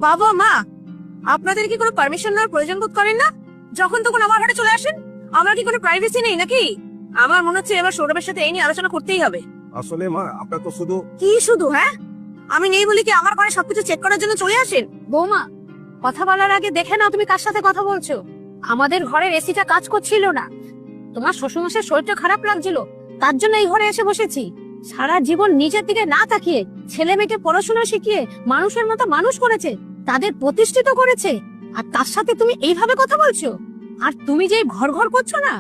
বাবা মা আপনাদের কি কোনো পারমিশন নেওয়ার প্রয়োজন বোধ করেন না? যখন তখন আমার ঘরে চলে আসেন। আমার কি কোনো প্রাইভেসি নেই নাকি? আমার মনে হচ্ছে এবার সৌরভের সাথে এই নিয়ে আলোচনা করতেই হবে। আসলে মা, আপনার তো শুধু কি শুধু? হ্যাঁ, আমি নেই বলি কি আমার ঘরে সবকিছু চেক করার জন্য চলে আসেন? বৌমা, কথা বলার আগে দেখে নাও তুমি কার সাথে কথা বলছো। আমাদের ঘরের এসিটা কাজ করছিল না, তোমার শ্বশুরমশাইয়ের শরীরটা খারাপ লাগছিল, তার জন্য এই ঘরে এসে বসেছি। সারা জীবন নিজের দিকে না তাকিয়ে ছেলে মেয়েকে পড়াশোনা শিখিয়ে মানুষের মতো মানুষ করেছে, তাদের প্রতিষ্ঠিত করেছে, আর তার সাথে তুমি এইভাবে কথা বলছো। আর তুমি যে ঘর ঘর করছো না,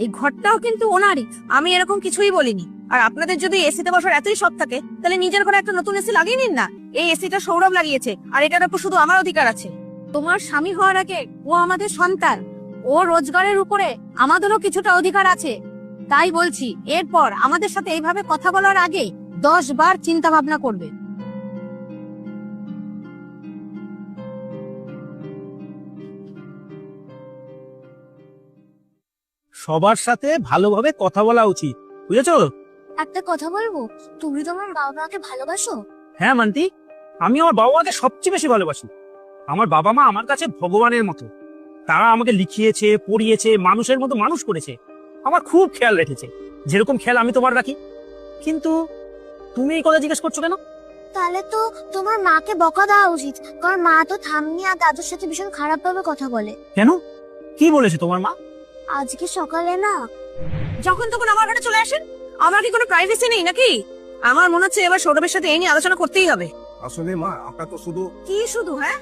এই ঘরটাও কিন্তু ওনারই। আমি এরকম কিছুই বলিনি। আর আপনাদের যদি এসিতে বসার এতই শখ থাকে, তাহলে নিজের ঘরে একটা নতুন এসি লাগিয়ে নিন না। এই এসিটা সৌরভ লাগিয়েছে, আর এটার উপর শুধু আমার অধিকার আছে। তোমার স্বামী হওয়ার আগে ও আমাদের সন্তান, ও রোজগারের উপরে আমাদেরও কিছুটা অধিকার আছে। তাই বলছি, এরপর আমাদের সাথে এইভাবে কথা বলার আগে 10 বার চিন্তা ভাবনা করবে। সবার সাথে ভালোভাবে কথা বলা উচিত, বুঝেছো? একটা কথা বলবো, তুমি তোমার বাবা মাকে ভালোবাসো? হ্যাঁ মান্টি, আমি আমার বাবা মাকে সবচেয়ে বেশি ভালোবাসি। আমার বাবা মা আমার কাছে ভগবানের মতো। তারা আমাকে লিখিয়েছে, পড়িয়েছে, মানুষের মতো মানুষ করেছে, আমার খুব খেয়াল রেখেছে, যেরকম খেয়াল আমি তোমার রাখি। কিন্তু তুমি এই কথা জিজ্ঞেস করছো কেন? তাহলে তো তোমার মাকে বকা দেওয়া উচিত, কারণ মা তো ঠাম্মি আর দাদুর সাথে ভীষণ খারাপ ভাবে কথা বলে। কেন? কি বলেছে তোমার মা? আজকে সকালে না, যখন তখন আমার ঘরে চলে আসেন। আমার কি কোনো প্রাইভেসি নেই নাকি? আমার মনে হচ্ছে এবার সৌরভের সাথে এই নিয়ে আলোচনা করতেই হবে। আসলে মা, আপনার তো শুধু কি শুধু? হ্যাঁ,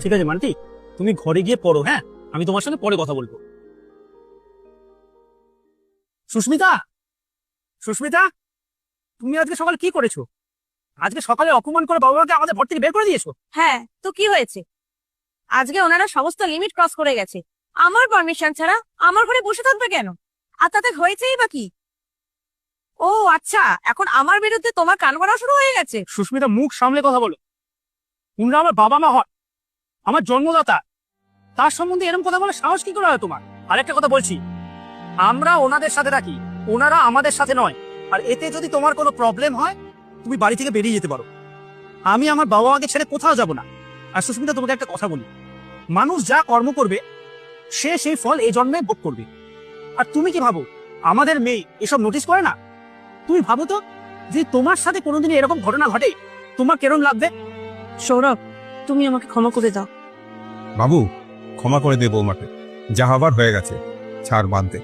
ঠিক আছে মান্টি, তুমি ঘরে গিয়ে পড়ো। হ্যাঁ, আমি তোমার সঙ্গে পরে কথা বলবো। সুস্মিতা, সুস্মিতা, তুমি আজকে সকালে কি করেছো? আজকে সকালে অপমান করে বাবা মাকে আমাদের ঘর থেকে বের করে দিয়েছো। হ্যাঁ তো কি হয়েছে? আজকে ওনারা সমস্ত লিমিট ক্রস করে গেছে। আমার পারমিশন ছাড়া আমার ঘরে বসে থাকবে কেন? আর তাতে হয়েছেই বা কি? ও আচ্ছা, এখন আমার বিরুদ্ধে তোমার কান করা শুরু হয়ে গেছে। সুস্মিতা, মুখ সামলে কথা বলো। উনরা আমার বাবা মা হয়, আমার জন্মদাতা। তার সম্বন্ধে এরকম কথা বলে সাহস কি করে হয় তোমার? আরেকটা কথা বলছি, আমরা ওনাদের সাথে থাকি, ওনারা আমাদের সাথে নয়। আর এতে যদি তোমার কোনো প্রবলেম হয়, তুমি বাড়ি থেকে বেরিয়ে যেতে পারো। আমি আমার বাবা মাকে ছেড়ে কোথাও যাব না। আর সুস্মিতা, তোমাকে একটা কথা বলি, মানুষ যা কর্ম করবে সে সেই ফল এই জন্মে ভোগ করবে। আর তুমি কি ভাবো আমাদের মেয়ে এসব নোটিস করে না? তুমি ভাবো তো, যে তোমার সাথে কোনোদিন এরকম ঘটনা ঘটে, তোমার কেরম লাগবে? সৌরভ, তুমি আমাকে ক্ষমা করে দাও। বাবু, ক্ষমা করে দে বৌমাকে। যা হবার হয়ে গেছে, ছাড়, বাদ দে।